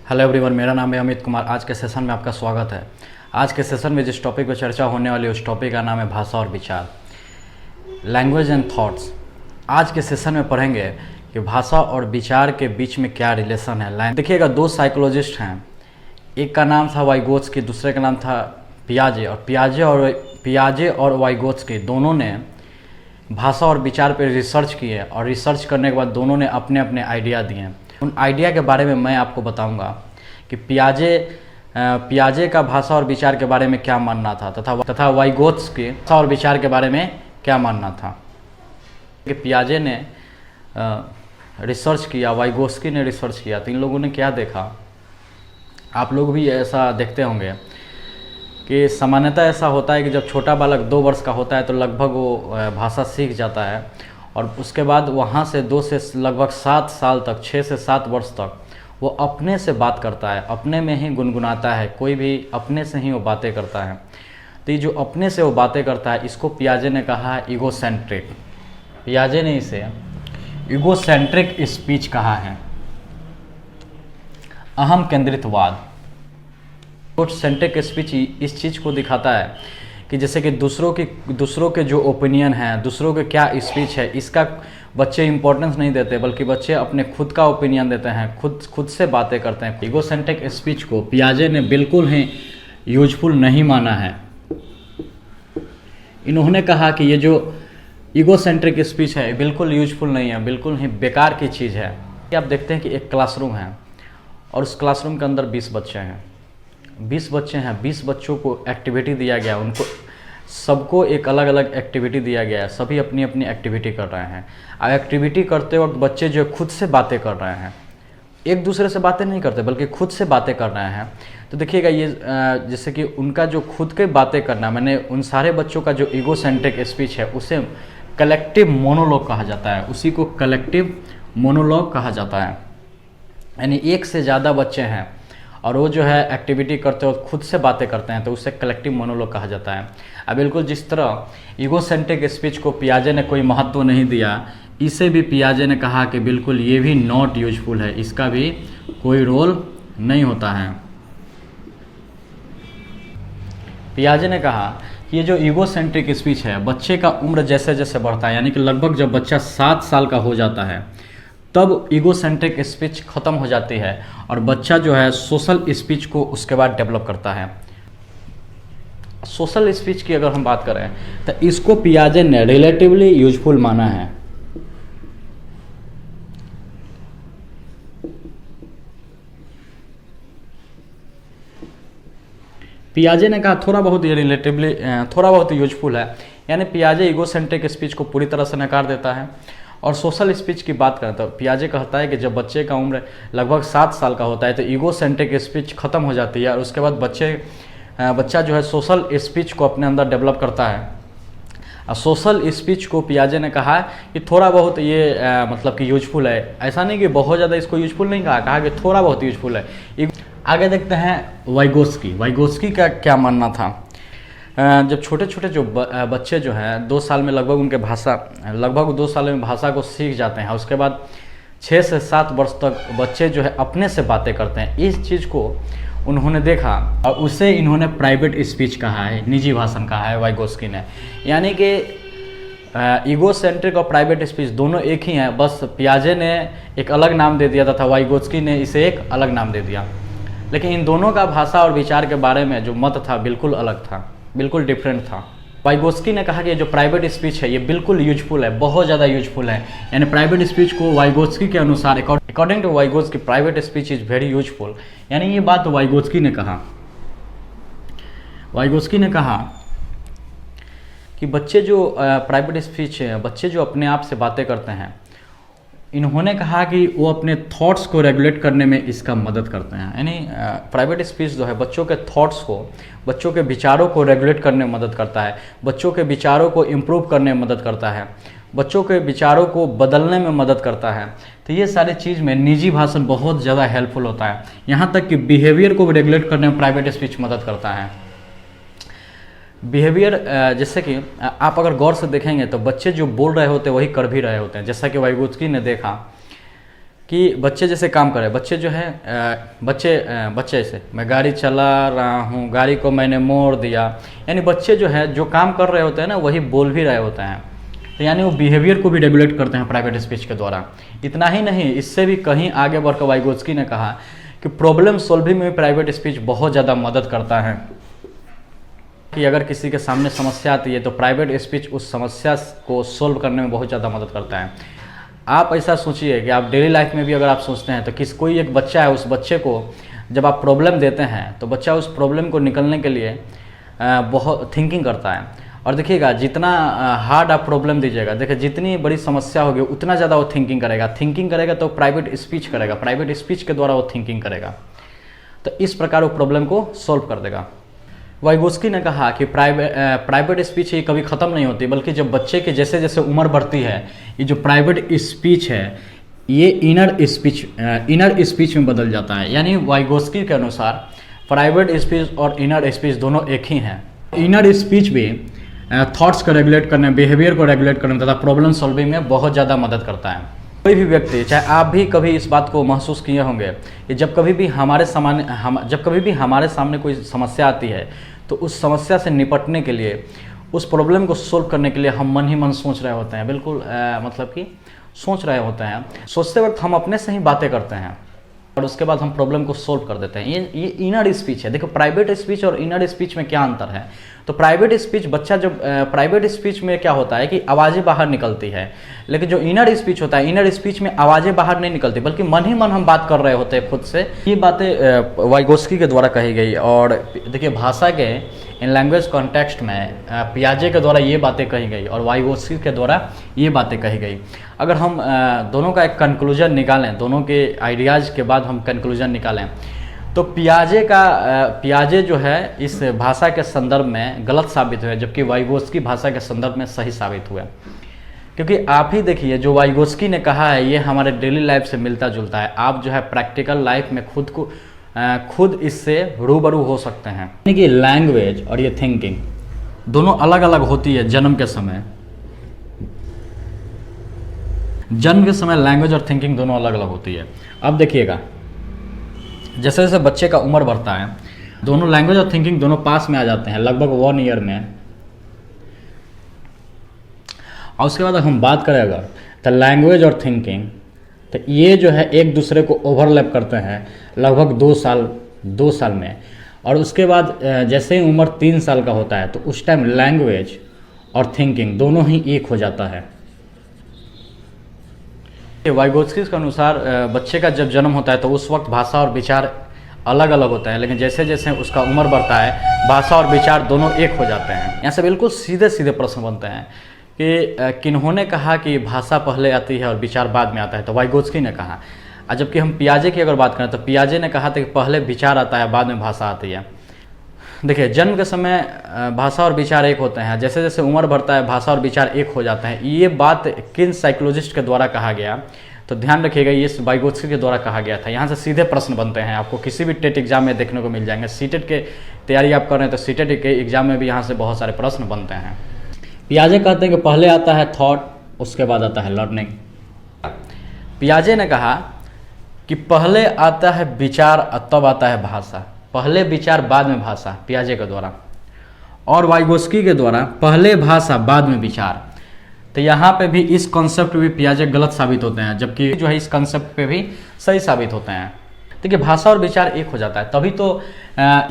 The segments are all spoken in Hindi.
हेलो एवरीवन, मेरा नाम है अमित कुमार। आज के सेशन में आपका स्वागत है। आज के सेशन में जिस टॉपिक पर चर्चा होने वाली है उस टॉपिक का नाम है भाषा और विचार, लैंग्वेज एंड थॉट्स। आज के सेशन में पढ़ेंगे कि भाषा और विचार के बीच में क्या रिलेशन है। देखिएगा, दो साइकोलॉजिस्ट हैं, एक का नाम था वाइगोत्स्की, दूसरे का नाम था पियाजे। और पियाजे और वाइगोत्स्की दोनों ने भाषा और विचार पर रिसर्च किए और रिसर्च करने के बाद दोनों ने अपने अपने आइडिया दिए। उन आइडिया के बारे में मैं आपको बताऊंगा कि पियाजे का भाषा और विचार के बारे में क्या मानना था तथा वाइगोत्स्की भाषा और विचार के बारे में क्या मानना था। कि पियाजे ने रिसर्च किया, वाइगोत्स्की ने रिसर्च किया, तो इन लोगों ने क्या देखा, आप लोग भी ऐसा देखते होंगे कि सामान्यतः ऐसा होता है कि जब छोटा बालक 2 वर्ष का होता है तो लगभग वो भाषा सीख जाता है और उसके बाद वहाँ से 2 से लगभग 7 साल तक, 6 से 7 वर्ष तक वो अपने से बात करता है, अपने में ही गुनगुनाता है। कोई भी अपने से ही वो बातें करता है। तो ये जो अपने से वो बातें करता है, इसको पियाजे ने कहा है ईगोसेंट्रिक। पियाजे ने इसे ईगोसेंट्रिक स्पीच कहा है, अहम केंद्रितवाद। ईगोसेंट्रिक स्पीच इस चीज़ को दिखाता है कि जैसे कि दूसरों के जो ओपिनियन हैं, दूसरों के क्या स्पीच है, इसका बच्चे इंपॉर्टेंस नहीं देते, बल्कि बच्चे अपने खुद का ओपिनियन देते हैं, खुद से बातें करते हैं। ईगोसेंट्रिक स्पीच को पियाजे ने बिल्कुल ही यूजफुल नहीं माना है। इन्होंने कहा कि ये जो ईगोसेंट्रिक स्पीच है बिल्कुल यूजफुल नहीं है, बिल्कुल ही बेकार की चीज़ है। आप देखते हैं कि एक क्लासरूम है और उस क्लासरूम के अंदर 20 बच्चे हैं। 20 बच्चे हैं, 20 बच्चों को एक्टिविटी दिया गया, उनको सबको एक अलग अलग एक्टिविटी दिया गया है, सभी अपनी अपनी एक्टिविटी कर रहे हैं। अब एक्टिविटी करते वक्त बच्चे जो खुद से बातें कर रहे हैं, एक दूसरे से बातें नहीं करते बल्कि खुद से बातें कर रहे हैं। तो देखिएगा, ये जैसे कि उनका जो खुद के बातें करना, मैंने उन सारे बच्चों का जो ईगोसेंट्रिक स्पीच है उसे कलेक्टिव मोनोलॉग कहा जाता है, उसी को कलेक्टिव मोनोलॉग कहा जाता है। यानी एक से ज़्यादा बच्चे हैं और वो जो है एक्टिविटी करते हो खुद से बातें करते हैं, तो उसे कलेक्टिव मोनोलॉग कहा जाता है। अब बिल्कुल जिस तरह ईगोसेंट्रिक स्पीच को पियाजे ने कोई महत्व नहीं दिया, इसे भी पियाजे ने कहा कि बिल्कुल ये भी नॉट यूजफुल है, इसका भी कोई रोल नहीं होता है। पियाजे ने कहा कि ये जो ईगोसेंट्रिक स्पीच है, बच्चे का उम्र जैसे जैसे बढ़ता है, यानी कि लगभग जब बच्चा 7 साल का हो जाता है तब ईगोसेंट्रिक स्पीच खत्म हो जाती है और बच्चा जो है सोशल स्पीच को उसके बाद डेवलप करता है। सोशल स्पीच की अगर हम बात करें तो इसको पियाजे ने रिलेटिवली यूजफुल माना है। पियाजे ने कहा थोड़ा बहुत यूजफुल है, यानी पियाजे ईगोसेंट्रिक स्पीच को पूरी तरह से नकार देता है। और सोशल स्पीच की बात करें तो पियाजे कहता है कि जब बच्चे का उम्र लगभग 7 साल का होता है तो ईगोसेंट्रिक स्पीच खत्म हो जाती है और उसके बाद बच्चा जो है सोशल स्पीच को अपने अंदर डेवलप करता है। और सोशल स्पीच को पियाजे ने कहा कि थोड़ा बहुत ये मतलब कि यूजफुल है, ऐसा नहीं कि बहुत ज़्यादा इसको यूजफुल नहीं कहा कि थोड़ा बहुत यूजफुल है। आगे देखते हैं वाइगोत्स्की का क्या मानना था। जब छोटे छोटे जो बच्चे जो हैं 2 साल में लगभग 2 साल में भाषा को सीख जाते हैं, उसके बाद 6 से 7 वर्ष तक बच्चे जो है अपने से बातें करते हैं। इस चीज़ को उन्होंने देखा और उसे इन्होंने प्राइवेट स्पीच कहा है, निजी भाषण कहा है वाइगोत्स्की ने। यानी कि ईगोसेंट्रिक और प्राइवेट स्पीच दोनों एक ही हैं, बस पियाजे ने एक अलग नाम दे दिया तथा वाइगोत्स्की ने इसे एक अलग नाम दे दिया। लेकिन इन दोनों का भाषा और विचार के बारे में जो मत था बिल्कुल अलग था, बिल्कुल डिफरेंट था। वाइगोत्स्की ने कहा कि जो प्राइवेट स्पीच है ये बिल्कुल यूजफुल है, बहुत ज़्यादा यूजफुल है। यानी प्राइवेट स्पीच को वाइगोत्स्की के अनुसार, according to Vygotsky, private speech is very useful. यानी ये बात वाइगोत्स्की ने कहा। वाइगोत्स्की ने कहा कि बच्चे जो प्राइवेट स्पीच है, बच्चे जो अपने आप से बातें करते हैं, इन्होंने कहा कि वो अपने थॉट्स को रेगुलेट करने में इसका मदद करते हैं। यानी प्राइवेट स्पीच जो है बच्चों के थॉट्स को, बच्चों के विचारों को रेगुलेट करने में मदद करता है, बच्चों के विचारों को इम्प्रूव करने में मदद करता है, बच्चों के विचारों को बदलने में मदद करता है। तो ये सारी चीज़ में निजी भाषण बहुत ज़्यादा हेल्पफुल होता है। यहाँ तक कि बिहेवियर को भी रेगुलेट करने में प्राइवेट स्पीच मदद करता है। बिहेवियर जैसे कि आप अगर गौर से देखेंगे तो बच्चे जो बोल रहे होते हैं वही कर भी रहे होते हैं। जैसा कि वाइगोत्स्की ने देखा कि बच्चे जैसे काम करें, बच्चे जो है बच्चे ऐसे, मैं गाड़ी चला रहा हूँ, गाड़ी को मैंने मोड़ दिया, यानी बच्चे जो है जो काम कर रहे होते हैं ना वही बोल भी रहे होते हैं। तो यानी वो बिहेवियर को भी रेगुलेट करते हैं प्राइवेट स्पीच के द्वारा। इतना ही नहीं, इससे भी कहीं आगे बढ़कर वाइगोत्स्की ने कहा कि प्रॉब्लम सॉल्विंग में प्राइवेट स्पीच बहुत ज़्यादा मदद करता है। कि अगर किसी के सामने समस्या आती है तो प्राइवेट स्पीच उस समस्या को सोल्व करने में बहुत ज़्यादा मदद करता है। आप ऐसा सोचिए कि आप डेली लाइफ में भी अगर आप सोचते हैं तो कोई एक बच्चा है, उस बच्चे को जब आप प्रॉब्लम देते हैं तो बच्चा उस प्रॉब्लम को निकलने के लिए बहुत थिंकिंग करता है। और देखिएगा जितना हार्ड आप प्रॉब्लम दीजिएगा, देखिए जितनी बड़ी समस्या होगी उतना ज़्यादा वो थिंकिंग करेगा तो प्राइवेट स्पीच करेगा, प्राइवेट स्पीच के द्वारा वो थिंकिंग करेगा, तो इस प्रकार वो प्रॉब्लम को सॉल्व कर देगा। वाइगोत्स्की ने कहा कि प्राइवेट स्पीच ये कभी ख़त्म नहीं होती, बल्कि जब बच्चे की जैसे जैसे उम्र बढ़ती है ये जो प्राइवेट स्पीच है ये इनर स्पीच में बदल जाता है। यानी वाइगोत्स्की के अनुसार प्राइवेट स्पीच और इनर स्पीच दोनों एक ही हैं। इनर स्पीच भी थॉट्स को रेगुलेट करने, बिहेवियर को रेगुलेट करने तथा प्रॉब्लम सॉल्विंग में बहुत ज़्यादा मदद करता है। कोई भी व्यक्ति, चाहे आप भी कभी इस बात को महसूस किए होंगे कि जब कभी भी हमारे सामने कोई समस्या आती है तो उस समस्या से निपटने के लिए, उस प्रॉब्लम को सोल्व करने के लिए हम मन ही मन सोच रहे होते हैं, बिल्कुल मतलब कि सोच रहे होते हैं। सोचते वक्त हम अपने से ही बातें करते हैं और उसके बाद हम प्रॉब्लम को सोल्व कर देते हैं। ये इनर स्पीच है। देखो प्राइवेट स्पीच और इनर स्पीच में क्या अंतर है। तो प्राइवेट स्पीच प्राइवेट स्पीच में क्या होता है कि आवाज़ें बाहर निकलती है, लेकिन जो इनर स्पीच होता है, इनर स्पीच में आवाज़ें बाहर नहीं निकलती बल्कि मन ही मन हम बात कर रहे होते हैं खुद से। ये बातें वाइगोत्स्की के द्वारा कही गई। और देखिए भाषा के इन लैंग्वेज कॉन्टेक्स्ट में पियाजे के द्वारा ये बातें कही गई और वाइगोत्स्की के द्वारा ये बातें कही गई। अगर हम दोनों का एक कंक्लूजन निकालें, दोनों के आइडियाज़ के बाद हम कंक्लूजन निकालें तो पियाजे जो है इस भाषा के संदर्भ में गलत साबित हुए, जबकि वाइगोत्स्की भाषा के संदर्भ में सही साबित हुआ। क्योंकि आप ही देखिए जो वाइगोत्स्की ने कहा है ये हमारे डेली लाइफ से मिलता जुलता है। आप जो है प्रैक्टिकल लाइफ में खुद इससे रूबरू हो सकते हैं। यानी कि लैंग्वेज और ये थिंकिंग दोनों अलग अलग होती है। जन्म के समय लैंग्वेज और थिंकिंग दोनों अलग अलग होती है। अब देखिएगा जैसे जैसे बच्चे का उम्र बढ़ता है दोनों लैंग्वेज और थिंकिंग दोनों पास में आ जाते हैं, लगभग 1 ईयर में। और उसके बाद हम बात करें अगर तो लैंग्वेज और थिंकिंग, तो ये जो है एक दूसरे को ओवरलैप करते हैं लगभग 2 साल में। और उसके बाद जैसे ही उम्र 3 साल का होता है तो उस टाइम लैंग्वेज और थिंकिंग दोनों ही एक हो जाता है। वाइगोत्स्की के अनुसार बच्चे का जब जन्म होता है तो उस वक्त भाषा और विचार अलग अलग होता है, लेकिन जैसे जैसे उसका उम्र बढ़ता है भाषा और विचार दोनों एक हो जाते हैं। यहाँ से बिल्कुल सीधे सीधे प्रश्न बनते हैं कि किन्होंने कहा कि भाषा पहले आती है और विचार बाद में आता है। तो वाइगोत्स्की ने कहा। और जबकि हम पियाजे की अगर बात करें तो पियाजे ने कहा था कि पहले विचार आता है बाद में भाषा आती है। देखिए जन्म के समय भाषा और विचार एक होते हैं, जैसे जैसे उम्र बढ़ता है भाषा और विचार एक हो जाते हैं। ये बात किन साइकोलॉजिस्ट के द्वारा कहा गया, तो ध्यान रखिएगा ये वाइगोत्स्की के द्वारा कहा गया था। यहाँ से सीधे प्रश्न बनते हैं, आपको किसी भी टेट एग्जाम में देखने को मिल जाएंगे। सीटेट के तैयारी आप कर रहे हैं तो सीटेट के एग्जाम में भी यहाँ से बहुत सारे प्रश्न बनते हैं। पियाजे कहते हैं कि पहले आता है थॉट, उसके बाद आता है लर्निंग। पियाजे ने कहा कि पहले आता है विचार तब आता है भाषा, पहले विचार बाद में भाषा, पियाजे के द्वारा। और वाइगोत्स्की के द्वारा पहले भाषा बाद में विचार। तो यहाँ पे भी इस कॉन्सेप्ट पे भी पियाजे गलत साबित होते हैं, जबकि जो है इस कॉन्सेप्ट पे भी सही साबित होते हैं। देखिए भाषा और विचार एक हो जाता है, तभी तो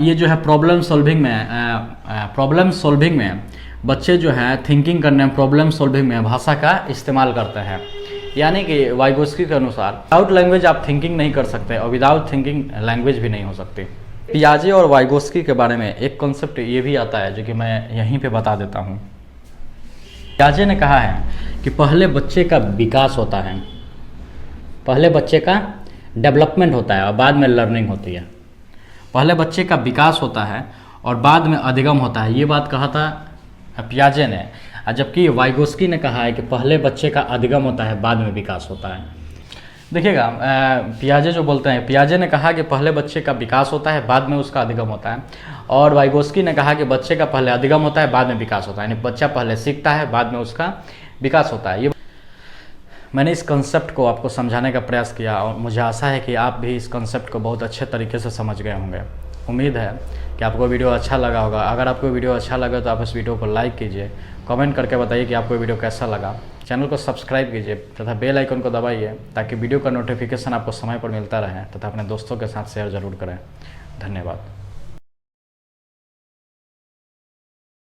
ये जो है प्रॉब्लम सॉल्विंग में बच्चे जो है थिंकिंग करने में, प्रॉब्लम सॉल्विंग में भाषा का इस्तेमाल करते हैं। यानी कि वाइगोत्स्की के अनुसार विदाउट लैंग्वेज आप थिंकिंग नहीं कर सकते और विदाउट थिंकिंग लैंग्वेज भी नहीं हो सकती। पियाजे और वाइगोत्स्की के बारे में एक कॉन्सेप्ट ये भी आता है जो कि मैं यहीं पे बता देता हूँ। पियाजे ने कहा है कि पहले बच्चे का विकास होता है, पहले बच्चे का डेवलपमेंट होता है और बाद में लर्निंग होती है। पहले बच्चे का विकास होता है और बाद में अधिगम होता है, ये बात कहा था पियाजे ने। जबकि वाइगोत्स्की ने कहा है कि पहले बच्चे का अधिगम होता है बाद में विकास होता है। देखिएगा पियाजे जो बोलते हैं, पियाजे ने कहा कि पहले बच्चे का विकास होता है बाद में उसका अधिगम होता है, और वाइगोत्स्की ने कहा कि बच्चे का पहले अधिगम होता है बाद में विकास होता है, यानी बच्चा पहले सीखता है बाद में उसका विकास होता है। ये मैंने इस कंसेप्ट को आपको समझाने का प्रयास किया और मुझे आशा है कि आप भी इस कंसेप्ट को बहुत अच्छे तरीके से समझ गए होंगे। उम्मीद है कि आपको वीडियो अच्छा लगा होगा। अगर आपको वीडियो अच्छा लगा तो आप इस वीडियो को लाइक कीजिए, कमेंट करके बताइए कि आपको वीडियो कैसा लगा। चैनल को सब्सक्राइब कीजिए तथा बेल आइकन को दबाइए ताकि वीडियो का नोटिफिकेशन आपको समय पर मिलता रहे, तथा अपने दोस्तों के साथ शेयर ज़रूर करें। धन्यवाद।